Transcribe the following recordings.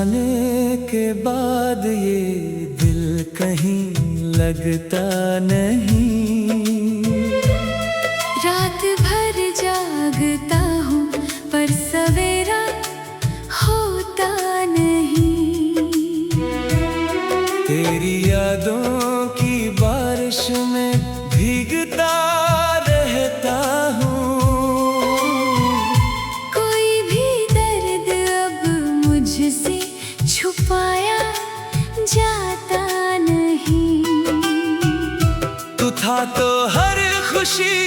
जाने के बाद ये दिल कहीं लगता नहीं। रात भर जागता हूँ पर सवेरा होता नहीं। तेरी यादों की बारिश में भीगता रहता हूँ। कोई भी दर्द अब मुझसे छुपाया जाता नहीं। तू था तो हर खुशी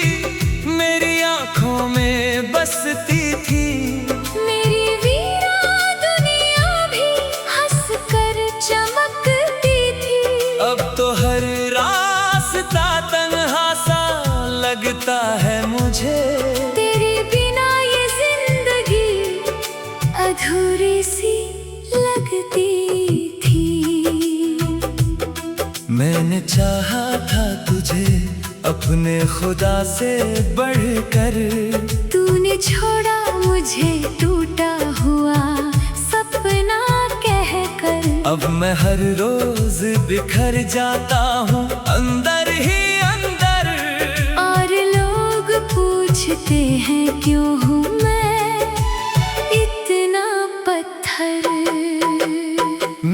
मेरी आंखों में बसती थी। मेरी वीरा दुनिया भी हंसकर चमकती थी। अब तो हर रास्ता तन्हा सा लगता है मुझे। तेरे बिना ये जिंदगी अधूरी सी लगती थी। मैंने चाहा था तुझे अपने खुदा से बढ़कर। तूने छोड़ा मुझे टूटा हुआ सपना कहकर। अब मैं हर रोज बिखर जाता हूँ अंदर ही अंदर। और लोग पूछते हैं क्यों हूँ मैं इतना पत्थर।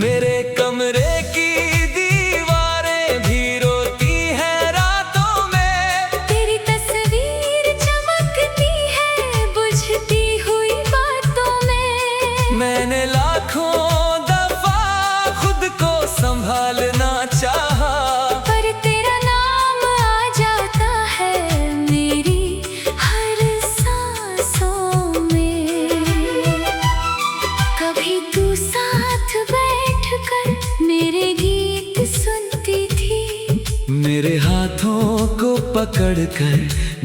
मेरे कमरे की दीवारें भी रोती हैं रातों में। तेरी तस्वीर चमकती है बुझती हुई बातों में। मैंने लाखों दफा खुद को संभालना चाहा, पर तेरा नाम आ जाता है मेरी हर सांसों में। कभी तू साथ बैठकर मेरे गीत सुनती थी। मेरे हाथों को पकड़कर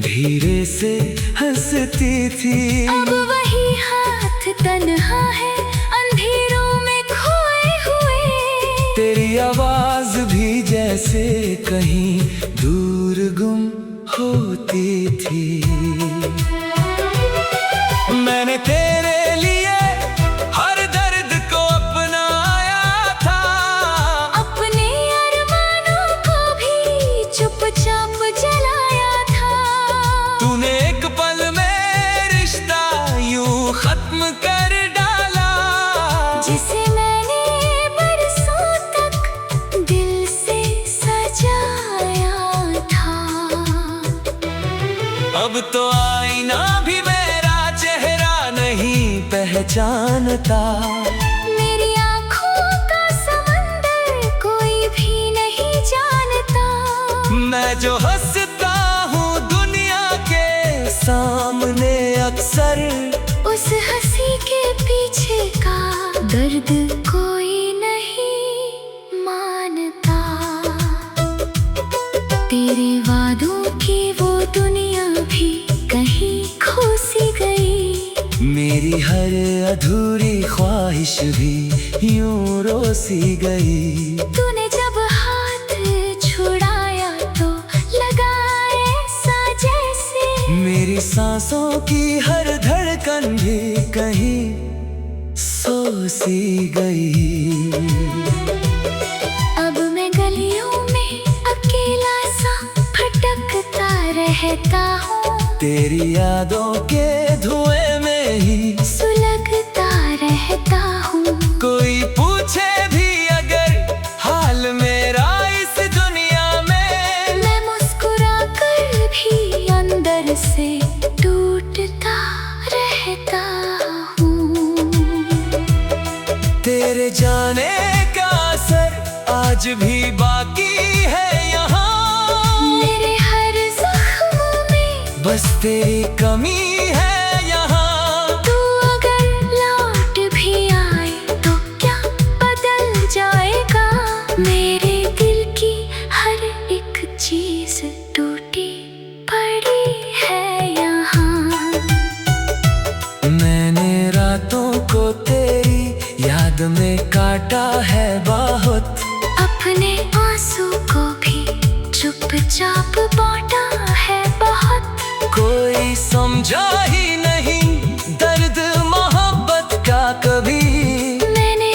धीरे से हंसती थी। अब वही हाथ तन्हा है अंधेरों में खोए हुए। तेरी आवाज भी जैसे कहीं दूर गुम होती थी। मैंने तेरे लिए हर दर्द को अपनाया था। अपने अरमानों को भी चुपचाप जलाया था। तूने एक पल में रिश्ता यूं खत्म कर डाला, जिसे मैंने बरसों तक दिल से सजाया था। अब तो आईना भी मेरा चेहरा नहीं पहचानता। मेरी आँखों का समंदर कोई भी नहीं जानता। मैं जो हंसता हूँ दुनिया के सामने अक्सर, उस हंसी के पीछे का दर्द कोई नहीं मानता। तेरे वादों की वो दुनिया भी कहीं खो सी गई। मेरी हर अधूरी ख्वाहिश भी यूं रोसी गई। तूने जब हाथ छुड़ाया तो लगा ऐसा जैसे मेरी सांसों की हर धड़कन भी कहीं सो सी गई। अब मैं गलियों में अकेला सा भटकता रहता हूँ। तेरी यादों के धुएं में ही सुलगता रहता हूँ। कोई पूछे भी अगर हाल मेरा इस दुनिया में, मैं मुस्कुरा कर भी अंदर से टूटता रहता हूँ। तेरे जाने का असर आज भी बाकी है यहाँ। मेरे हर जख्म में बस तेरी कमी है यहाँ। तू अगर लौट भी आए तो क्या बदल जाएगा। मेरे दिल की हर एक चीज टूटी पड़ी है यहाँ। मैंने रातों को तेरी याद में काटा है बहुत। अपने आंसू को भी चुपचाप बांटा है बहुत। कोई समझा ही नहीं दर्द मोहब्बत का कभी। मैंने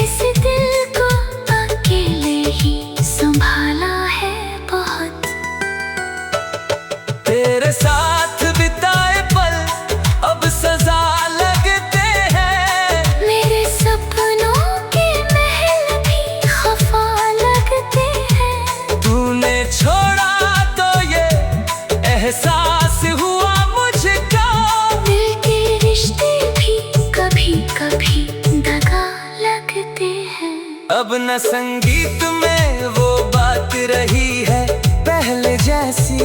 हैं। अब न संगीत में वो बात रही है पहले जैसी,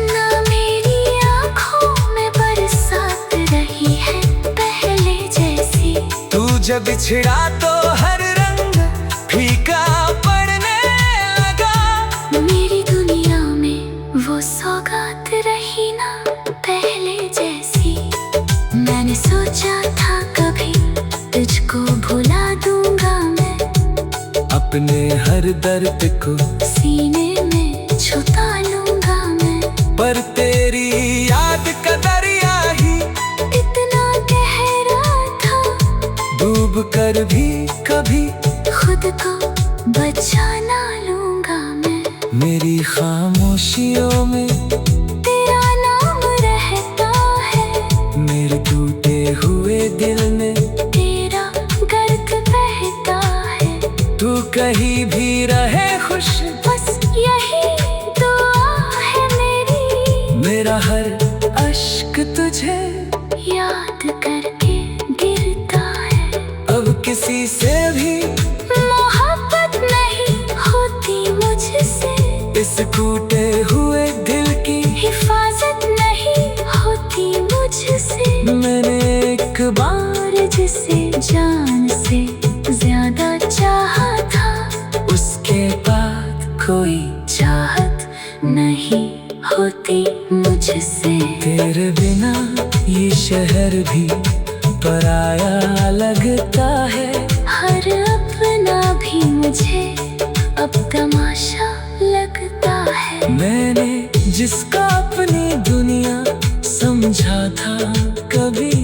ना मेरी आँखों में बरसात रही है पहले जैसी। तू जब बिछड़ा तो हर रंग फीका पड़ने लगा। मेरी दुनिया में वो सौगात रही ना पहले जैसी। मैंने सोचा था कभी तुझको भुला दूंगा मैं, अपने हर दर्द को सीने में छुपा लूंगा मैं। पर तेरी याद का दरिया ही इतना गहरा था, डूब कर भी कभी खुद को बचा ना लूंगा मैं। मेरी खामोशियों में तेरा नाम रहता है, मेरे टूटे हुए दिल में तेरा गर्द बहता है। तू कहीं भी रहे खुश, बस यही दुआ है मेरी। मेरा हर अश्क तुझे याद करके गिरता है। अब किसी से भी मोहब्बत नहीं होती मुझसे, इस टूटे हुए दिल की हिफाजत नहीं होती मुझसे। मैंने एक बार जिसे जान से ज्यादा चाहा था, उसके बाद कोई चाहत नहीं होती मुझसे। तेरे बिना ये शहर भी पराया लगता है। हर अपना भी मुझे अब तमाशा लगता है। मैंने जिसका अपनी दुनिया समझा था कभी,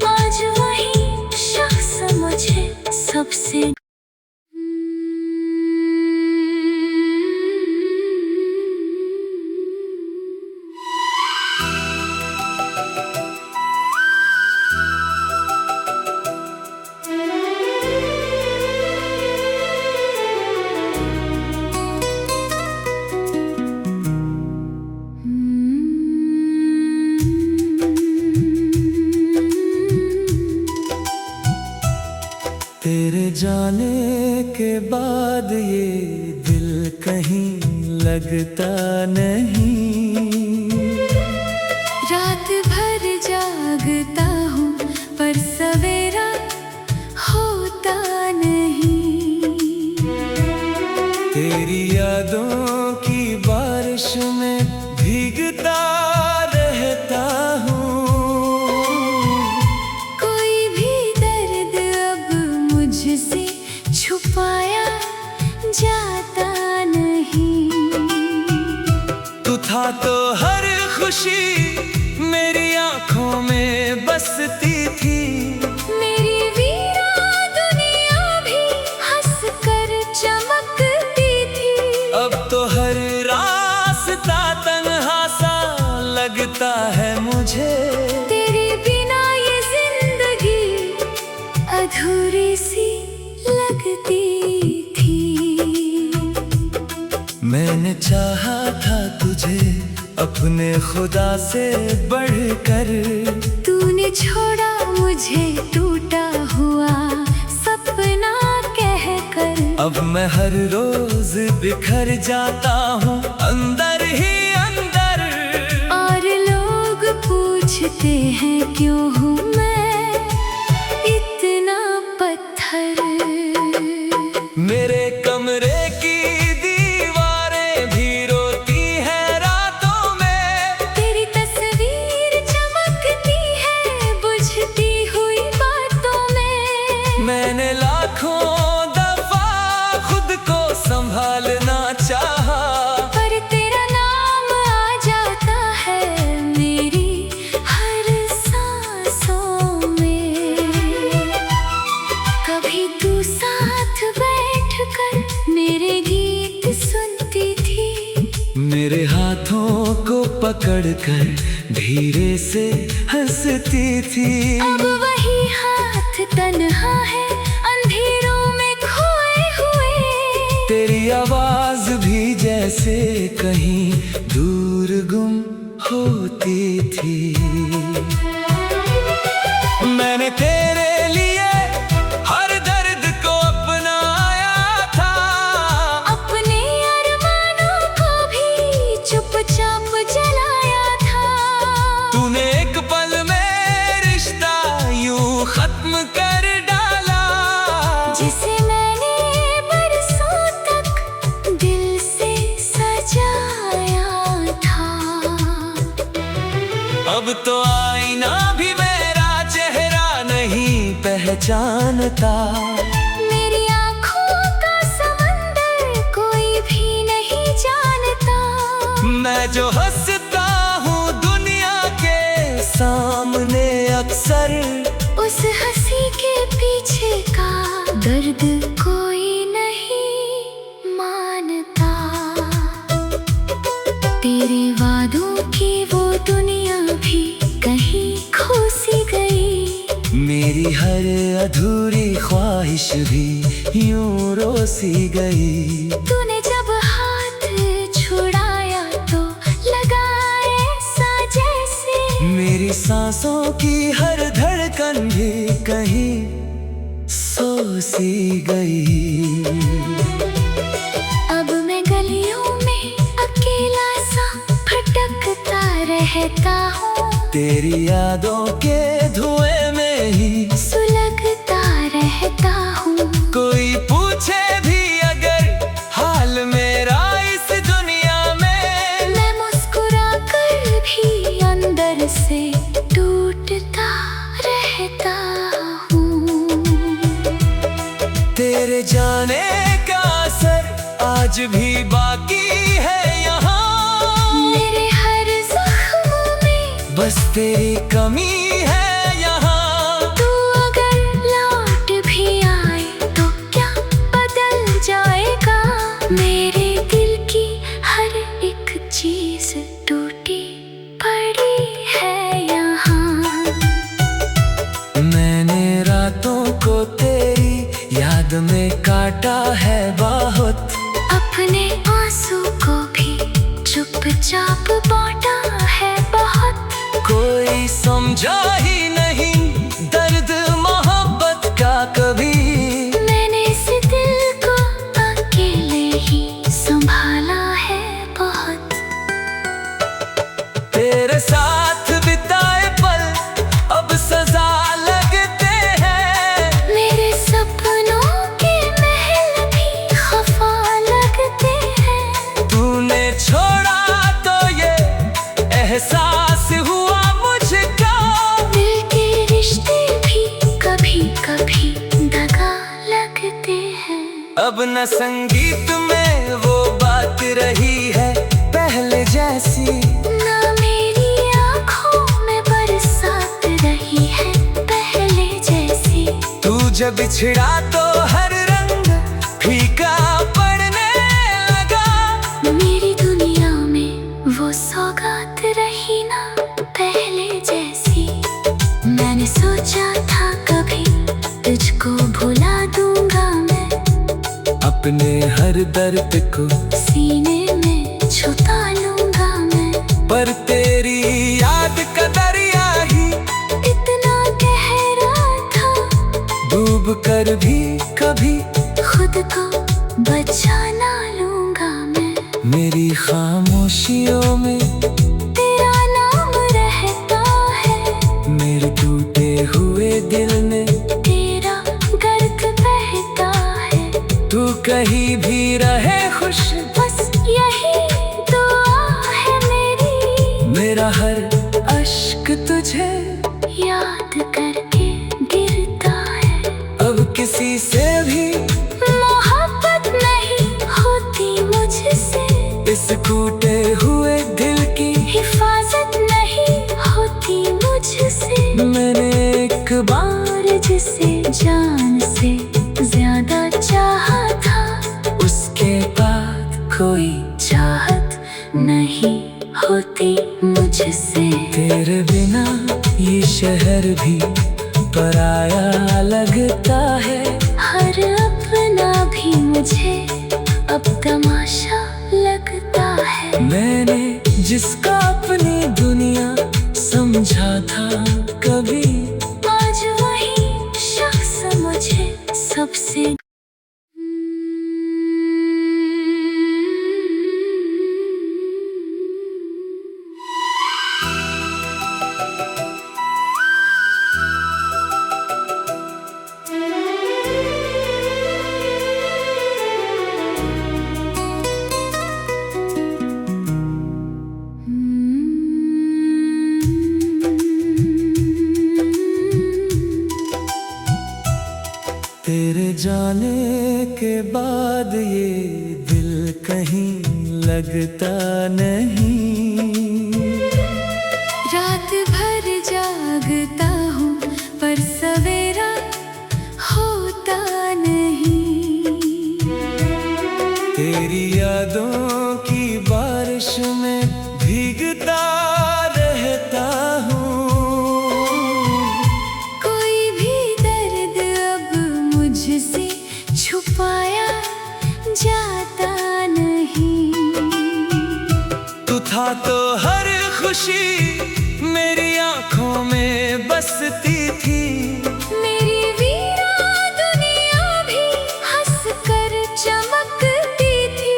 आज वही शख्स मुझे सबसे तेरे जाने के बाद ये दिल कहीं लगता नहीं। रात भर जागता हूँ पर सवेरा होता नहीं। तेरी यादों की बारिश में भीगता रहता हूँ। कोई भी दर्द अब मुझसे छुपाया जाता नहीं। तू था तो हर खुशी मेरी आंखों में बसती थी। मेरी वीरा दुनिया भी हंस कर चमकती थी। अब तो हर रास्ता तन्हा सा लगता है मुझे। तेरे बिना ये जिंदगी अधूरी सी लगती थी। मैंने चाहा था तुझे अपने खुदा से बढ़कर, तूने छोड़ा मुझे टूटा हुआ सपना कहकर। अब मैं हर रोज बिखर जाता हूँ अंदर ही अंदर। और लोग पूछते हैं क्यों हूँ मैं इतना पत्थर। मेरे कमरे की दीवारें भी रोती हैं रातों में। तेरी तस्वीर चमकती है बुझती हुई बातों में। मैंने लाखों दफा खुद को संभालना चाहा, पर तेरा नाम आ जाता है मेरी हर सांसों में। कभी तू साथ बैठकर मेरे गीत सुनती थी। मेरे हाथों को पकड़कर धीरे से हंसती थी। अब वही हाथ तन्हा है अंधेरों में खोए हुए। तेरी आवाज भी जैसे कहीं दूर गुम होती थी। मैंने तेरे लिए हर दर्द को अपना पहचानता। मेरी आँखों का समंदर कोई भी नहीं जानता। मैं जो हंसता हूँ दुनिया के सामने अक्सर, उस हंसी के पीछे का दर्द कोई नहीं मानता। तेरे वादों की वो दुनिया भी कहीं खो सी गई। मेरी हर अधूरी ख्वाहिश भी यूं रोसी गई। तूने जब हाथ छुड़ाया तो लगा ऐसा जैसे मेरी सांसों की हर धड़कन भी कहीं सो सी गई। अब मैं गलियों में अकेला सा भटकता रहता हूँ। तेरी यादों के धुएं में ही सुलगता रहता हूँ। कोई पूछे भी अगर हाल मेरा इस दुनिया में, मैं मुस्कुरा कर भी अंदर से टूटता रहता हूँ। तेरे जाने का असर आज भी बाकी है यहाँ। मेरे हर जख्म में बस तेरी कमी है यहाँ। तू अगर लौट भी आए तो क्या बदल जाएगा। मेरे दिल की हर एक चीज टूटी पड़ी है यहाँ। मैंने रातों को तेरी याद में काटा है बहुत। अपने आंसू को भी चुपचाप बांटा है बहुत। कोई समझा ही नहीं दर्द मोहब्बत का कभी। मैंने इस दिल को अकेले ही संभाला है बहुत। तेरे साथ बिताए पल अब सजा लगते हैं। मेरे सपनों के महल भी खफा लगते हैं। तूने छोड़ा तो ये एहसास हुआ मुझको। दिल के रिश्ते भी कभी कभी दगा लगते हैं। अब न संगीत में वो बात रही है पहले जैसी। ना मेरी आँखों में बरसात रही है पहले जैसी। तू जब बिछड़ा तो हर रंग फीका पड़ने लगा। मेरी दुनिया में वो सौगात रही ना पहले जैसी। मैंने सोचा था कभी तुझको भुला दूंगा मैं। अपने हर दर्द को सीने में छुपा लूंगा मैं। पर तेरी याद का दरिया ही इतना गहरा था, डूब कर भी कभी खुद को बचा ना लूंगा मैं। मेरी खामोशियों में तेरा नाम रहता है। मेरे टूटे हुए दिल में तेरा गर्द बहता है। तू कहीं भी रहे खुश, बस यही दुआ है मेरी। मेरा हर अश्क तुझे याद करके गिरता है। अब किसी से भी मोहब्बत नहीं होती मुझसे। इस टूटे हुए दिल की हिफाजत नहीं होती मुझसे। मैंने एक बार जिसे जान से ज्यादा चाहा था, उसके बाद कोई चाहत नहीं होती मुझसे। तेरे बिना ये शहर भी पराया लगता है। हर अपना भी मुझे अब तमाशा लगता है। मैंने जिसका अपनी दुनिया समझा था कभी, आज वही शख्स मुझे सबसे के बाद ये दिल कहीं लगता नहीं। रात भर जागता हूँ पर सवेरा होता नहीं। तेरी यादों की बारिश में भीगता रहता हूँ। कोई भी दर्द अब मुझसे छुपाया जाता नहीं। तू था तो हर खुशी मेरी आंखों में बसती थी। मेरी वीरा दुनिया भी हंसकर चमकती थी।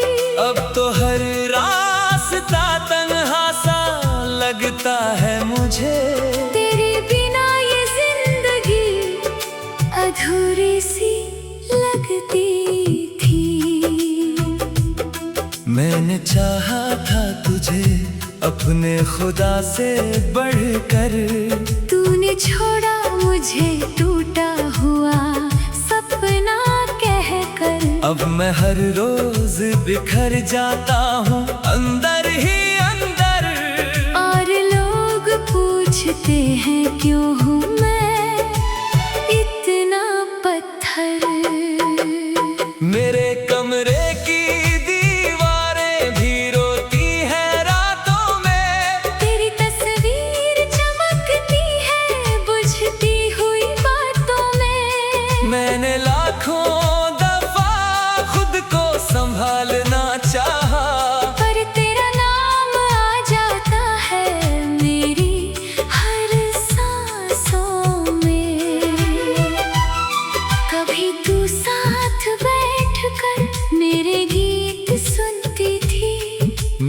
अब तो हर रास्ता तन्हा सा लगता है मुझे। तेरे बिना ये जिंदगी अधूरी सी लगती थी। मैंने चाहा था तुझे अपने खुदा से बढ़कर। तूने छोड़ा मुझे टूटा हुआ सपना कहकर। अब मैं हर रोज बिखर जाता हूँ अंदर ही अंदर। और लोग पूछते हैं क्यों हूँ मैं इतना पत्थर। मेरे कमरे की दीवारें भी रोती हैं रातों में। तेरी तस्वीर चमकती है बुझती हुई बातों में। मैंने लाखों दफा खुद को संभालना चाहा, पर तेरा नाम आ जाता है मेरी हर सांसों में। कभी तू साथ बैठकर मेरे गीत सुनती थी।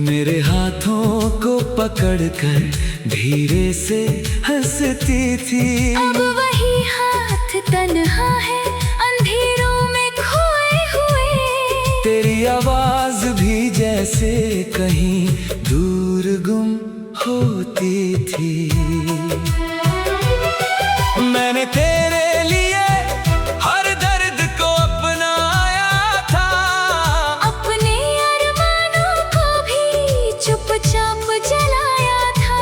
मेरे हाथों को पकड़कर धीरे से हंसती थी। अब वही हाथ तन्हा है अंधेरों में खोए हुए। तेरी आवाज भी जैसे कहीं दूर गुम होती थी। मैंने तेरे लिए हर दर्द को अपनाया था। अपने अरमानों को भी चुपचाप जलाया था।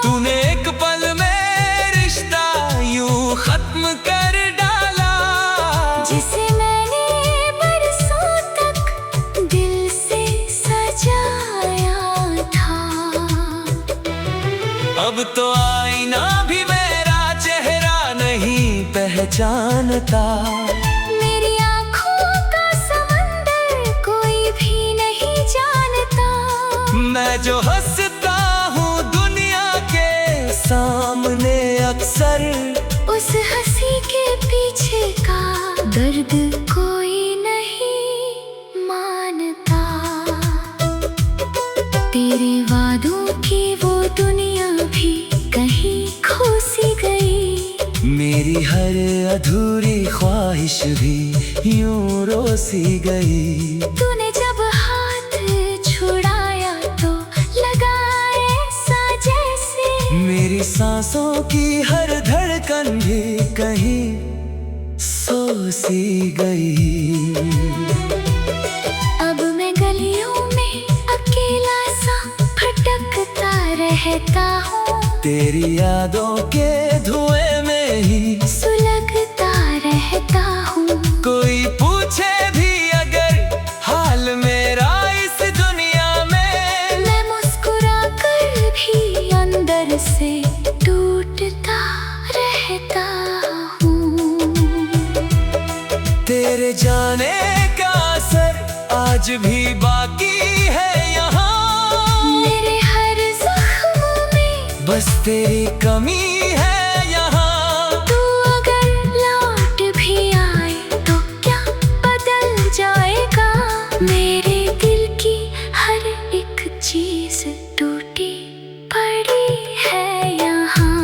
तूने एक पल में रिश्ता यूं खत्म कर डाला, जिसे मैंने बरसों तक दिल से सजाया था। अब तो आईना भी मेरा चेहरा नहीं पहचानता। मेरी आँखों का समंदर कोई भी नहीं जानता। मैं जो हंसता हूँ दुनिया के सामने अक्सर, उस हंसी के पीछे का दर्द कोई नहीं मानता। तेरे वादों की वो दुनिया भी कहीं खो सी गई। मेरी हर अधूरी ख्वाहिश भी यूं रोसी गई। तूने जब हाथ छुड़ाया तो लगा ऐसा जैसे मेरी सांसों की हर धड़कन भी कहीं सो सी गई। अब मैं गलियों में अकेला सा भटकता रहता हूँ। तेरी यादों के धुएं में ही सुलगता रहता हूँ। कोई पूछे भी अगर हाल मेरा इस दुनिया में, मैं मुस्कुरा कर भी अंदर से टूटता रहता हूँ। तेरे जाने का असर आज भी बाकी है यहाँ। मेरे हर जख्म में बस तेरी कमी है यहाँ। तू अगर लौट भी आए तो क्या बदल जाएगा। मेरे दिल की हर एक चीज टूटी पड़ी है यहाँ।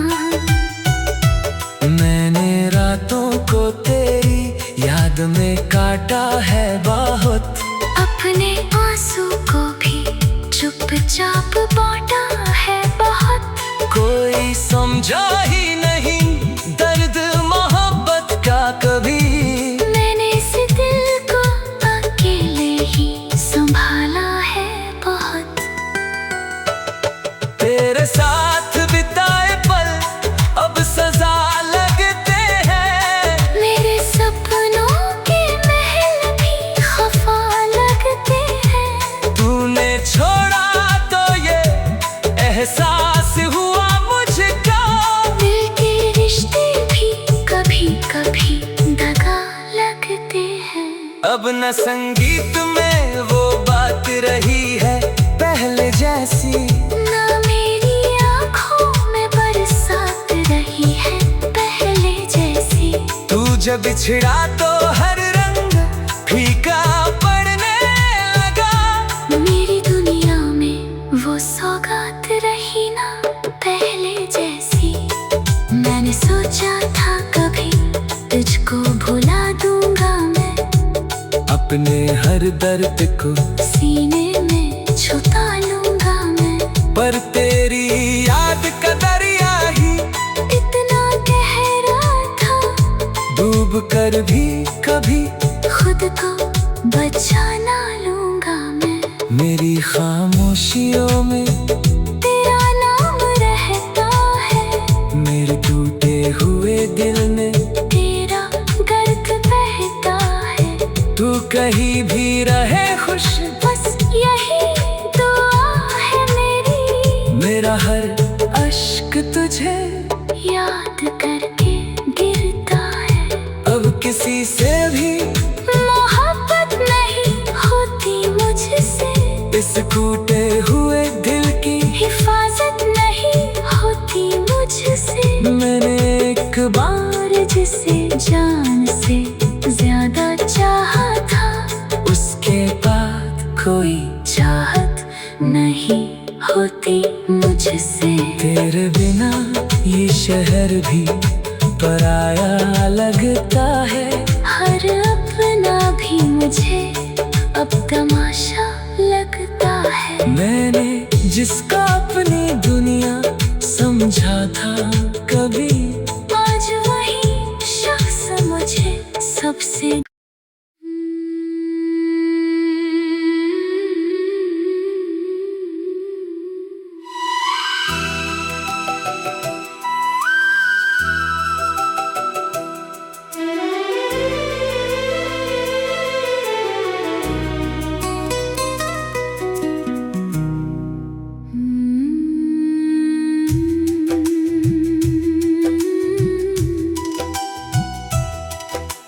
मैंने रातों को तेरी याद में काटा है बहुत। अपने आंसू को भी चुपचाप बांटा है बहुत। कोई समझा ही नहीं दर्द मोहब्बत का कभी। मैंने इस दिल को न संगीत में वो बात रही है पहले जैसी, ना मेरी आँखों में बरसात रही है पहले जैसी। तू जब बिछड़ा तो हर रंग फीका पड़ने लगा। मेरी दुनिया में वो सौगात रही ना पहले जैसी। मैंने सोचा था कभी तुझको भुला दूंगा मैं, अपने हर दर्द को सीने में छुपा लूंगा मैं। पर तेरी याद का दरिया ही इतना गहरा था, डूब कर भी कभी खुद को बचा ना लूंगा मैं। मेरी खामोशियों में तेरा नाम रहता है, मेरे टूटे हुए दिल में तेरा गर्द बहता है। तू कहीं भी रहे खुश, बस यही दुआ है मेरी। मेरा हर अश्क तुझे याद करके गिरता है। अब किसी से भी मोहब्बत नहीं होती मुझसे, इस टूटे हुए दिल की हिफाजत नहीं होती मुझसे। मैंने एक बार जिसे जान से ज्यादा चाहा था, उसके बाद कोई चाहत नहीं होती मुझसे। तेरे बिना ये शहर भी पराया लगता है। हर अपना भी मुझे अब तमाशा लगता है। मैंने जिसका अपनी दुनिया समझा था कभी, आज वही शख्स मुझे सबसे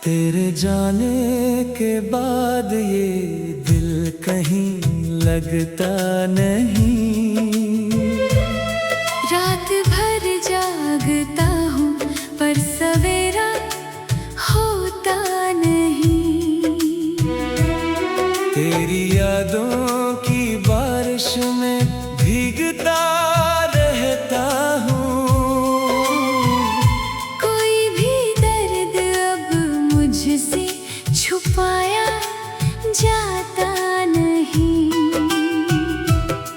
तेरे जाने के बाद ये दिल कहीं लगता नहीं। रात भर जागता हूँ पर सवेरा होता नहीं। तेरी यादों की बारिश में भीगता रहता हूँ। कोई भी दर्द अब मुझसे छुपाया जाता नहीं।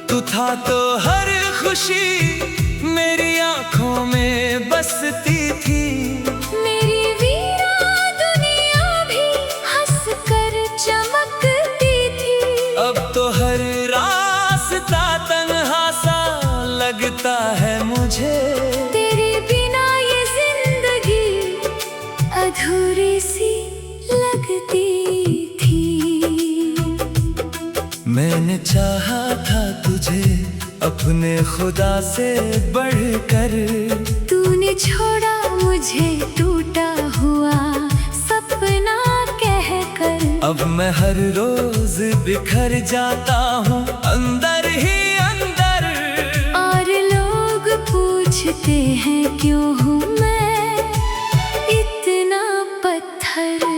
तू था तो हर खुशी मेरी आंखों में बसती थी। मेरी वीरा दुनिया भी हंसकर चमकती थी। अब तो हर रास्ता तन्हा सा लगता है मुझे। तेरे बिना ये जिंदगी अधूरी सी लगती थी। मैंने चाहा था तुझे अपने खुदा से बढ़कर, तूने छोड़ा मुझे टूटा हुआ सपना कहकर। अब मैं हर रोज बिखर जाता हूँ अंदर ही अंदर। और लोग पूछते हैं क्यों हूँ मैं इतना पत्थर।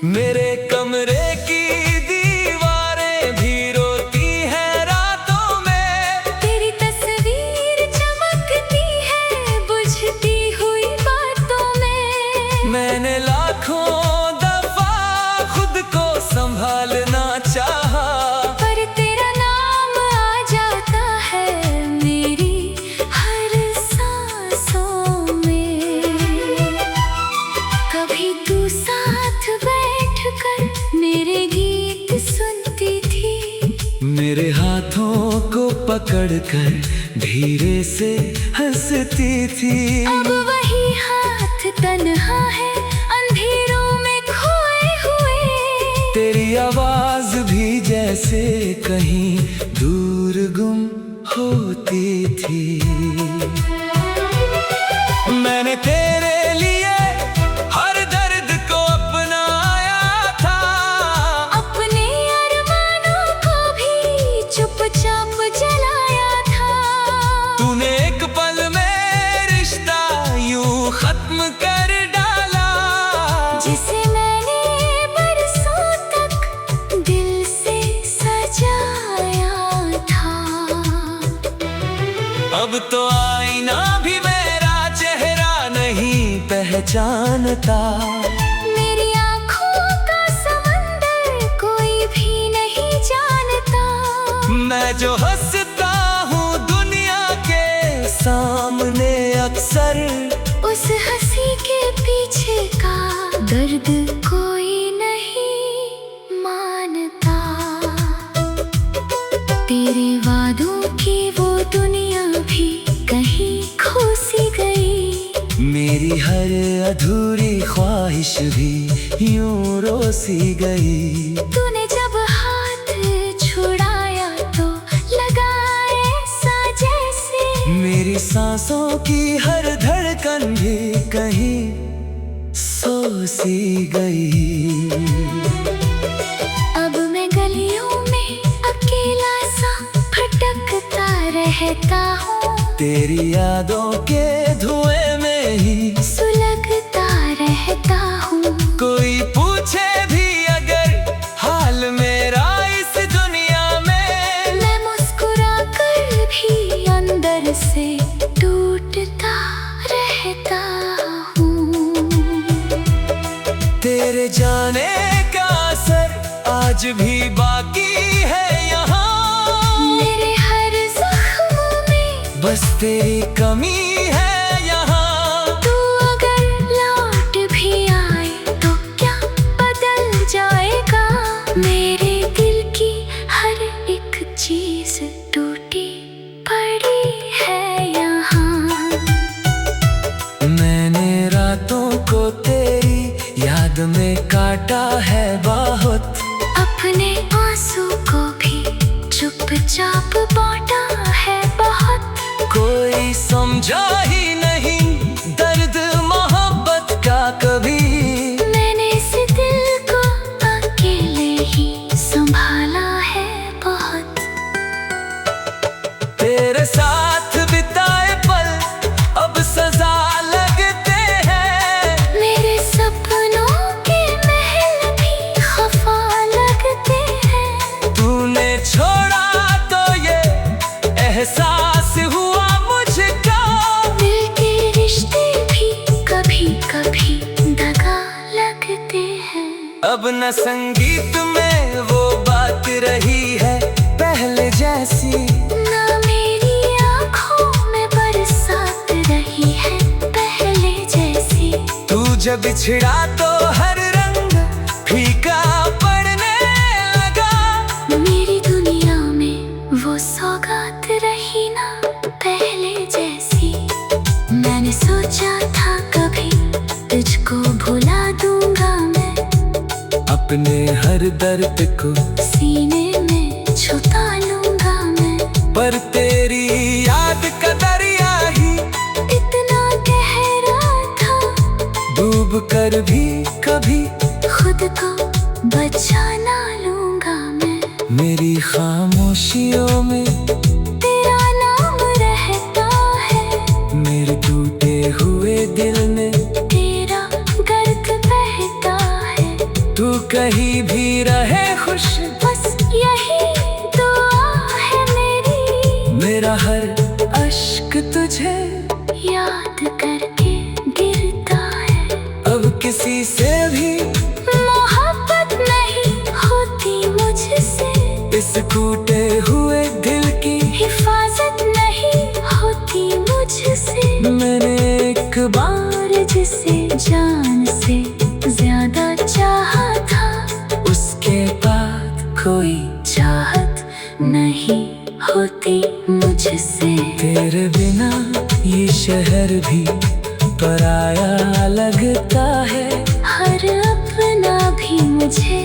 मेरे कमरे की दीवारें भी रोती हैं रातों में। तेरी तस्वीर चमकती है बुझती हुई बातों में। मैंने लाखों दफा खुद को संभालना चाहा, पर तेरा नाम आ जाता है मेरी हर सांसों में। कभी तू साथ बैठकर मेरे गीत सुनती थी। मेरे हाथों को पकड़कर धीरे से हंसती थी। अब वही हाथ तन्हा है अंधेरों में खोए हुए। तेरी आवाज भी जैसे कहीं दूर गुम होती थी। मैंने तेरे लिए हर दर्द को अपनाया था। पहचानता। मेरी आँखों का समंदर कोई भी नहीं जानता। मैं जो हंसता हूँ दुनिया के सामने अक्सर, उस हंसी के पीछे का दर्द कोई नहीं मानता। तेरे वादों की वो दुनिया भी कहीं खो सी गई। मेरी हर अधूरी ख्वाहिश भी यूं रोसी गई। तूने जब हाथ छुड़ाया तो लगा ऐसा जैसे मेरी सांसों की हर धड़कन भी कहीं सो सी गई। अब मैं गलियों में अकेला सा भटकता रहता हूँ। तेरी यादों के धुएं में ही सुलगता रहता हूँ। कोई पूछे भी अगर हाल मेरा इस दुनिया में, मैं मुस्कुरा कर भी अंदर से टूटता रहता हूँ। तेरे जाने का असर आज भी बाकी है यहाँ। मेरे हर जख्म में बस तेरी कमी है यहाँ। तू अगर लौट भी आए तो क्या बदल जाएगा। मेरे दिल की हर एक चीज टूटी पड़ी है यहाँ। मैंने रातों को तेरी याद में काटा है बहुत। अपने आंसू को भी चुपचाप बांटा है बहुत। कोई समझा ही नहीं दर्द मोहब्बत का कभी। मैंने इस दिल को अकेले ही संभाला है बहुत। तेरे साथ बिताए पल अब सजा लगते हैं। मेरे सपनों के महल भी खफा लगते हैं। तूने छोड़ा तो ये एहसास हुआ मुझको। दिल के रिश्ते भी कभी कभी दगा लगते हैं। अब न संगीत में वो बात रही है पहले जैसी। ना मेरी आँखों में बरसात रही है पहले जैसी। तू जब बिछड़ा तो हर रंग फीका पड़ने लगा। मेरी दुनिया में वो सौगात रही ना पहले जैसी। मैंने सोचा था कभी तुझको भुला दूंगा मैं। अपने हर दर्द को सीने में छुपा लूंगा मैं। पर तेरी याद का दरिया ही इतना गहरा था। डूब कर भी कभी खुद को बचा ना लूंगा मैं। मेरी खामोशियों में तेरा नाम रहता है। मेरे टूटे हुए दिल में तेरा गर्द बहता है। तू कहीं भी रहे खुश, बस यही दुआ है मेरी। मेरा हर अश्क तुझे याद करके गिरता है। अब किसी से भी मोहब्बत नहीं होती मुझसे। इस टूटे हुए दिल की हिफाजत नहीं होती मुझसे। मैंने एक बार जिसे जान से ज्यादा चाहा था, उसके बाद कोई चाहत नहीं होती मुझसे। तेरे बिना ये शहर भी पराया लगता है। हर अपना भी मुझे